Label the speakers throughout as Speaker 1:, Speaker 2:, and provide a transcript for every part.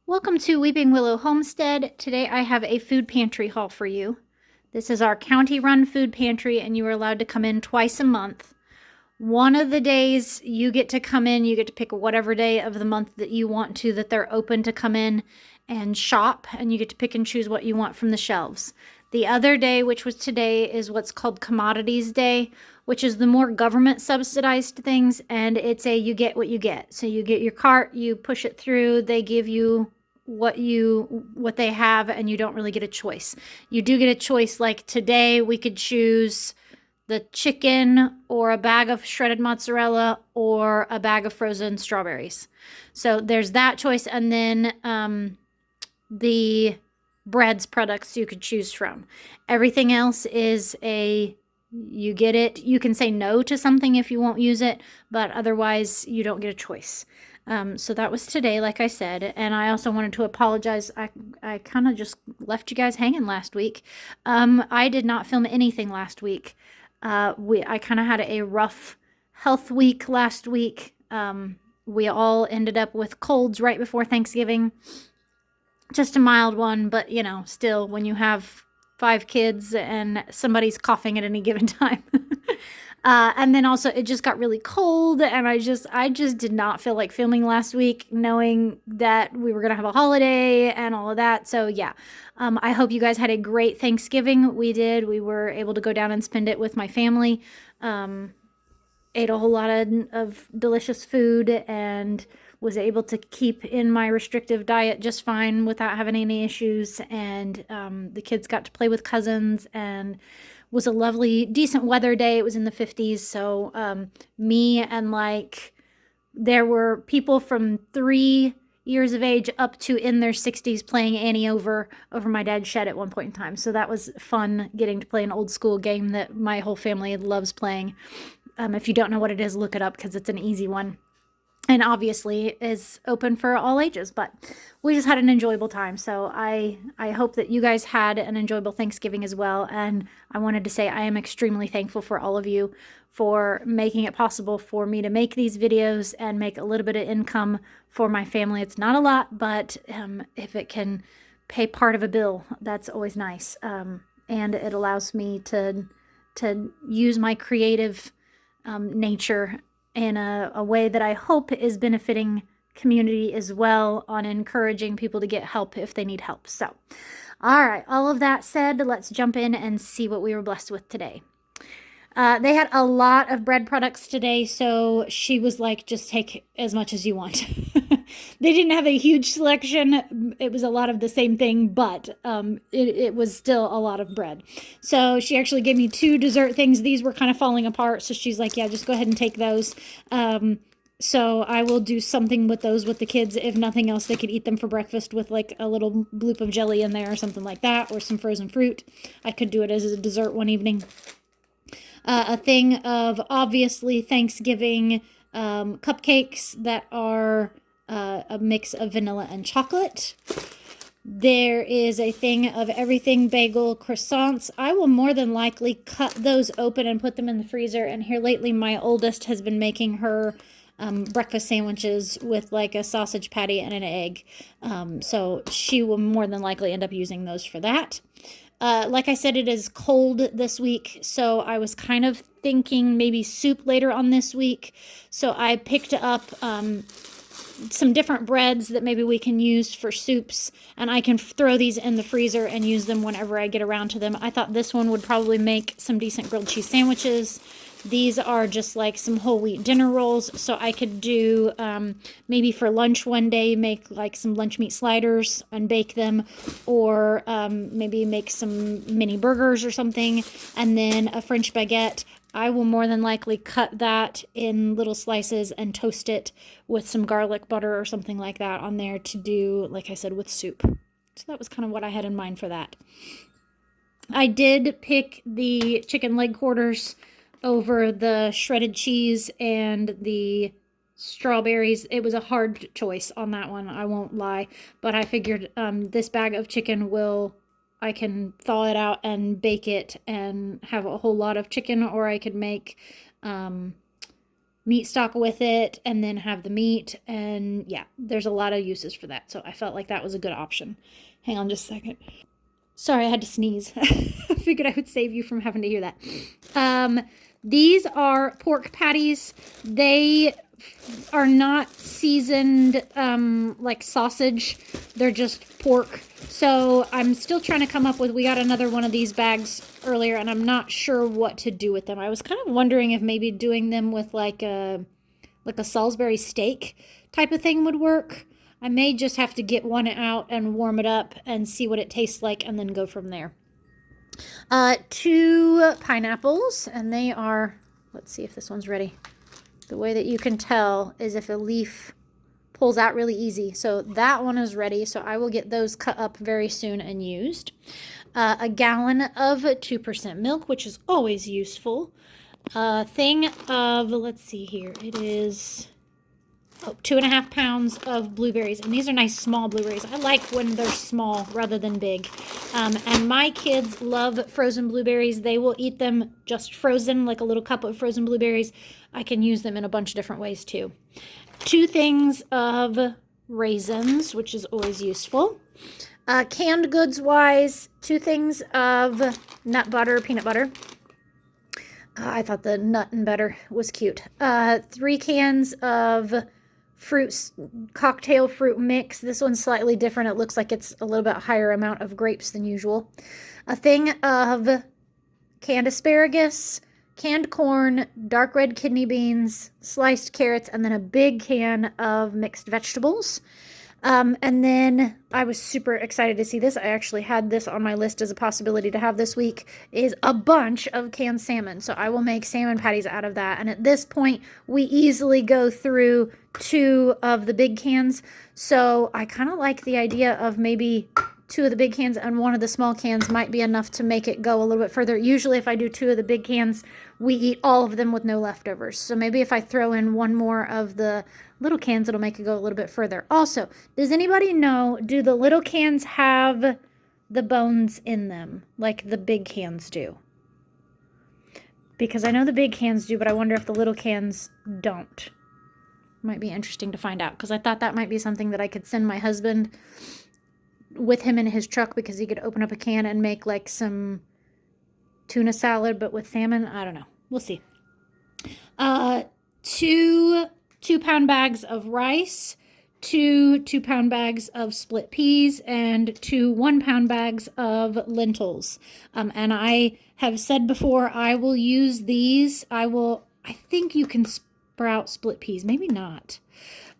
Speaker 1: Welcome to Weeping Willow Homestead. Today I have a food pantry haul for you. This is our county-run food pantry, and you are allowed to come in twice a month. One of the days you get to come in, you get to pick whatever day of the month that you want to, that they're open to come in and shop, and you get to pick and choose what you want from the shelves. The other day, which was today, is what's called Commodities Day, which is the more government subsidized things, and it's a you get what you get. So you get your cart, you push it through, they give you what they have, and you don't really get a choice. You do get a choice, like today we could choose the chicken or a bag of shredded mozzarella or a bag of frozen strawberries. So there's that choice, and then the breads products you could choose from. Everything else is you get it. You can say no to something if you won't use it, but otherwise you don't get a choice. So that was today, like I said, and I also wanted to apologize. I kind of just left you guys hanging last week. I did not film anything last week. I kind of had a rough health week last week. We all ended up with colds right before Thanksgiving. Just a mild one, but still, when you have 5 kids and somebody's coughing at any given time. And then also it just got really cold, and I just did not feel like filming last week, knowing that we were going to have a holiday and all of that. So yeah, I hope you guys had a great Thanksgiving. We did. We were able to go down and spend it with my family. Ate a whole lot of delicious food and was able to keep in my restrictive diet just fine without having any issues. And the kids got to play with cousins, and was a lovely, decent weather day. It was in the 50s. So me and there were people from 3 years of age up to in their 60s playing Annie over my dad's shed at one point in time. So that was fun, getting to play an old school game that my whole family loves playing. If you don't know what it is, look it up, because it's an easy one. And obviously is open for all ages, but we just had an enjoyable time. So I hope that you guys had an enjoyable Thanksgiving as well. And I wanted to say I am extremely thankful for all of you for making it possible for me to make these videos and make a little bit of income for my family. It's not a lot, but if it can pay part of a bill, that's always nice. And it allows me to use my creative nature in a way that I hope is benefiting community as well, on encouraging people to get help if they need help. So, all right, all of that said, let's jump in and see what we were blessed with today. They had a lot of bread products today, so she was like, just take as much as you want. They didn't have a huge selection. It was a lot of the same thing, but it was still a lot of bread. So she actually gave me 2 dessert things. These were kind of falling apart, so she's like, yeah, just go ahead and take those. So I will do something with those with the kids. If nothing else, they could eat them for breakfast with like a little bloop of jelly in there or something like that, or some frozen fruit. I could do it as a dessert one evening. A thing of, obviously, Thanksgiving cupcakes that are a mix of vanilla and chocolate. There is a thing of everything bagel croissants. I will more than likely cut those open and put them in the freezer. And here lately, my oldest has been making her breakfast sandwiches with like a sausage patty and an egg. So she will more than likely end up using those for that. Like I said, it is cold this week, so I was kind of thinking maybe soup later on this week. So I picked up some different breads that maybe we can use for soups, and I can throw these in the freezer and use them whenever I get around to them. I thought this one would probably make some decent grilled cheese sandwiches. These are just like some whole wheat dinner rolls, so I could do maybe for lunch one day, make like some lunch meat sliders and bake them, or maybe make some mini burgers or something, and then a French baguette. I will more than likely cut that in little slices and toast it with some garlic butter or something like that on there to do, like I said, with soup. So that was kind of what I had in mind for that. I did pick the chicken leg quarters over the shredded cheese and the strawberries. It was a hard choice on that one, I won't lie, but I figured this bag of chicken I can thaw it out and bake it and have a whole lot of chicken, or I could make meat stock with it and then have the meat. And yeah, there's a lot of uses for that. So I felt like that was a good option. Hang on just a second. Sorry, I had to sneeze. I figured I would save you from having to hear that. These are pork patties. They are not seasoned like sausage. They're just pork. So I'm still trying to come up with, we got another one of these bags earlier and I'm not sure what to do with them. I was kind of wondering if maybe doing them with like a Salisbury steak type of thing would work. I may just have to get one out and warm it up and see what it tastes like and then go from there. 2 pineapples, and they are, let's see if this one's ready. The way that you can tell is if a leaf pulls out really easy. So that one is ready. So I will get those cut up very soon and used. A gallon of 2% milk, which is always useful. A thing of, let's see here, it is 2.5 pounds of blueberries, and these are nice small blueberries. I like when they're small rather than big. And my kids love frozen blueberries. They will eat them just frozen, like a little cup of frozen blueberries. I can use them in a bunch of different ways too. 2 things of raisins, which is always useful. Canned goods wise, 2 things of nut butter, peanut butter. I thought the nut and butter was cute. 3 cans of fruits, cocktail fruit mix. This one's slightly different. It looks like it's a little bit higher amount of grapes than usual. A thing of canned asparagus, canned corn, dark red kidney beans, sliced carrots, and then a big can of mixed vegetables. And then I was super excited to see this. I actually had this on my list as a possibility to have this week, is a bunch of canned salmon. So I will make salmon patties out of that. And at this point, we easily go through 2 of the big cans. So I kind of like the idea of maybe 2 of the big cans and 1 of the small cans might be enough to make it go a little bit further. Usually if I do 2 of the big cans, we eat all of them with no leftovers. So maybe if I throw in 1 more of the little cans, it'll make it go a little bit further. Also, does anybody know, do the little cans have the bones in them like the big cans do? Because I know the big cans do, but I wonder if the little cans don't. Might be interesting to find out, because I thought that might be something that I could send my husband with him in his truck, because he could open up a can and make like some tuna salad, but with salmon. I don't know. We'll see. 2 2-pound bags of rice, 2 2-pound bags of split peas, and 2 1-pound bags of lentils. And I have said before, I will use these. I think you can sprout split peas, maybe not.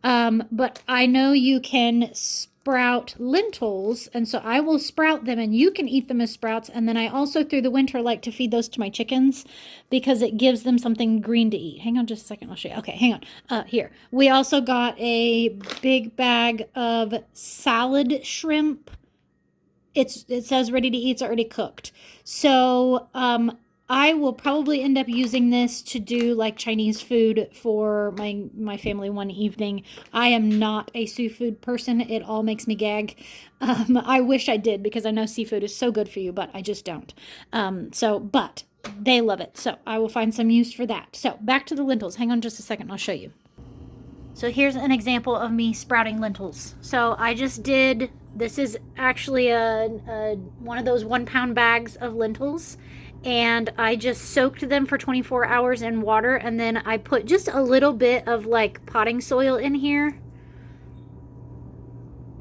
Speaker 1: But I know you can sprout lentils, and so I will sprout them and you can eat them as sprouts. And then I also through the winter like to feed those to my chickens because it gives them something green to eat. Hang on just a second, I'll show you. Okay, hang on. Here. We also got a big bag of salad shrimp. It says ready to eat, it's already cooked. So I will probably end up using this to do like Chinese food for my family one evening. I am not a seafood person. It all makes me gag. I wish I did, because I know seafood is so good for you, but I just don't. But they love it. So I will find some use for that. So back to the lentils. Hang on just a second. I'll show you. So here's an example of me sprouting lentils. So I just did, this is actually one of those 1-pound bags of lentils. And I just soaked them for 24 hours in water, and then I put just a little bit of like potting soil in here.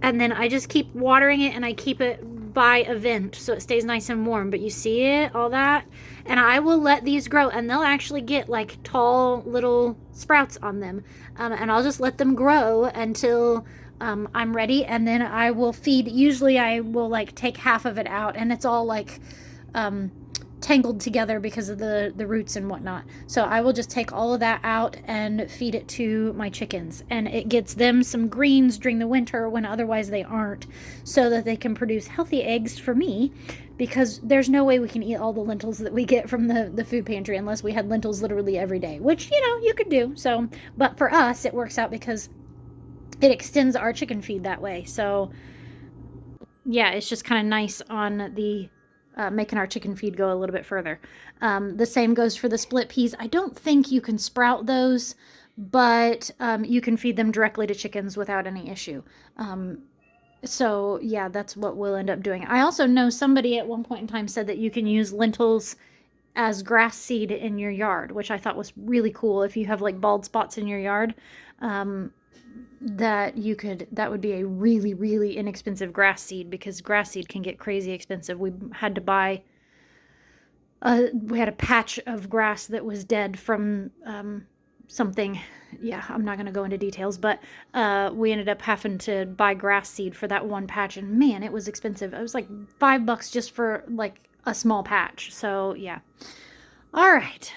Speaker 1: And then I just keep watering it, and I keep it by a vent so it stays nice and warm. But you see it, all that? And I will let these grow, and they'll actually get like tall little sprouts on them. And I'll just let them grow until I'm ready, and then I will feed. Usually I will like take half of it out, and it's all like tangled together because of the roots and whatnot. So I will just take all of that out and feed it to my chickens, and it gets them some greens during the winter when otherwise they aren't, so that they can produce healthy eggs for me, because there's no way we can eat all the lentils that we get from the food pantry unless we had lentils literally every day, which, you know, you could do. So, but for us it works out because it extends our chicken feed that way. So yeah, it's just kind of nice on the making our chicken feed go a little bit further. The same goes for the split peas. I don't think you can sprout those, but you can feed them directly to chickens without any issue. So yeah, that's what we'll end up doing. I also know somebody at one point in time said that you can use lentils as grass seed in your yard, which I thought was really cool. If you have like bald spots in your yard, that would be a really, really inexpensive grass seed, because grass seed can get crazy expensive. We had to buy, we had a patch of grass that was dead from something. Yeah, I'm not going to go into details, but we ended up having to buy grass seed for that one patch, and man, it was expensive. It was like $5 just for like a small patch. So yeah. All right.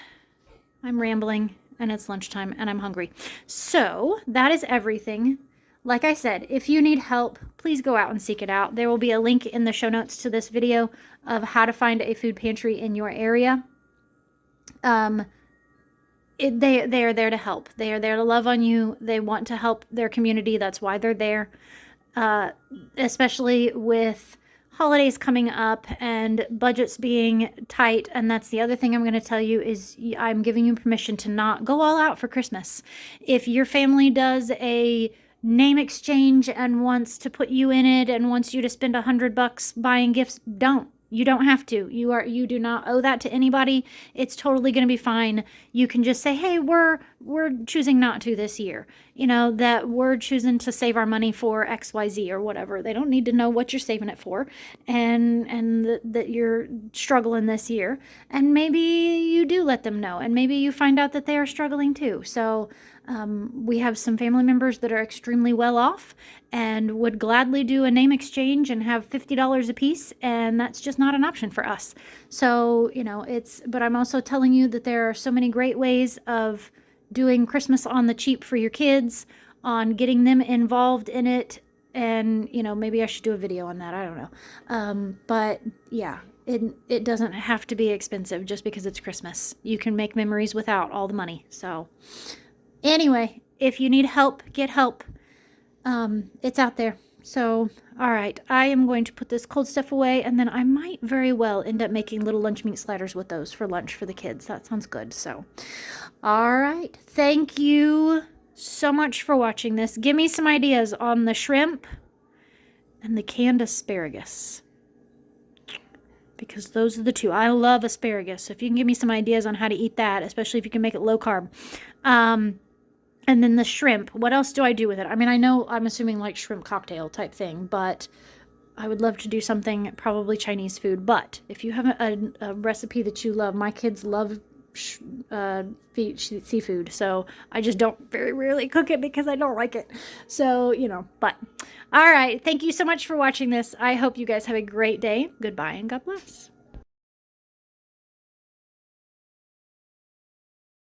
Speaker 1: I'm rambling, and it's lunchtime, and I'm hungry. So that is everything. Like I said, if you need help, please go out and seek it out. There will be a link in the show notes to this video of how to find a food pantry in your area. They are there to help. They are there to love on you. They want to help their community. That's why they're there. Especially with holidays coming up and budgets being tight. And that's the other thing I'm going to tell you is I'm giving you permission to not go all out for Christmas. If your family does a name exchange and wants to put you in it and wants you to spend $100 buying gifts, don't. You don't have to. You do not owe that to anybody. It's totally going to be fine. You can just say, "Hey, we're choosing not to this year." You know, that we're choosing to save our money for XYZ or whatever. They don't need to know what you're saving it for, and that you're struggling this year. And maybe you do let them know, and maybe you find out that they are struggling too. So we have some family members that are extremely well off and would gladly do a name exchange and have $50 a piece, and that's just not an option for us. So, you know, but I'm also telling you that there are so many great ways of doing Christmas on the cheap for your kids, on getting them involved in it, and, you know, maybe I should do a video on that. I don't know. But yeah, it doesn't have to be expensive just because it's Christmas. You can make memories without all the money. So anyway, if you need help, get help. It's out there. So, all right, I am going to put this cold stuff away, and then I might very well end up making little lunch meat sliders with those for lunch for the kids. That sounds good. So, all right. Thank you so much for watching this. Give me some ideas on the shrimp and the canned asparagus, because those are the two. I love asparagus. So if you can give me some ideas on how to eat that, especially if you can make it low carb. And then the shrimp, what else do I do with it? I mean, I'm assuming like shrimp cocktail type thing, but I would love to do something, probably Chinese food. But if you have a recipe that you love, my kids love seafood, so I just don't very rarely cook it because I don't like it. So, you know, but all right. Thank you so much for watching this. I hope you guys have a great day. Goodbye and God bless.